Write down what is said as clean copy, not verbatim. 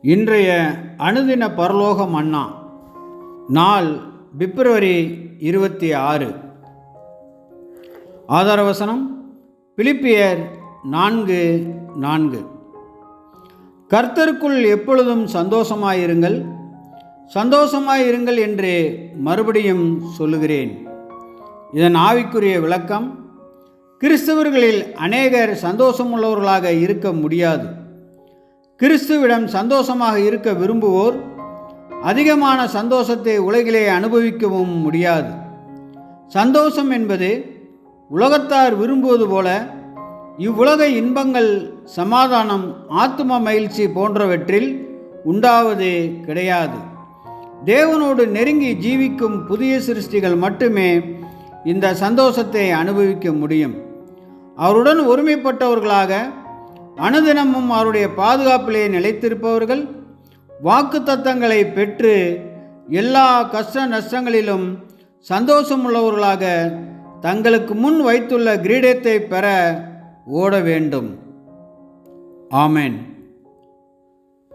இன்றைய அனுதின பரலோக மன்னா. நாள் பிப்ரவரி 26. ஆதாரவசனம் பிலிப்பியர் 4:4. கர்த்தருக்குள் எப்பொழுதும் சந்தோஷமாயிருங்கள், சந்தோஷமாயிருங்கள் என்று மறுபடியும் சொல்லுகிறேன். இதன் ஆவிக்குரிய விளக்கம்: கிறிஸ்தவர்களில் அநேகர் சந்தோஷமுள்ளவர்களாக இருக்க முடியாது. கிறிஸ்துவிடம் சந்தோஷமாக இருக்க விரும்புவோர் அதிகமான சந்தோஷத்தை உலகிலே அனுபவிக்கவும் முடியாது. சந்தோஷம் என்பது உலகத்தார் விரும்புவது போல இவ்வுலக இன்பங்கள், சமாதானம், ஆத்தும மகிழ்ச்சி போன்றவற்றில் உண்டாவது கிடையாது. தேவனோடு நெருங்கி ஜீவிக்கும் புதிய சிருஷ்டிகள் மட்டுமே இந்த சந்தோஷத்தை அனுபவிக்க முடியும். அவருடன் ஒருமைப்பட்டவர்களாக அனுதினமும் அவருடைய பாதுகாப்பிலே நிலைத்திருப்பவர்கள் வாக்குத்தத்தங்களை பெற்று எல்லா கஷ்ட நஷ்டங்களிலும் சந்தோஷமுள்ளவர்களாக தங்களுக்கு முன் வைத்துள்ள கிரீடத்தை பெற ஓட வேண்டும். ஆமென்.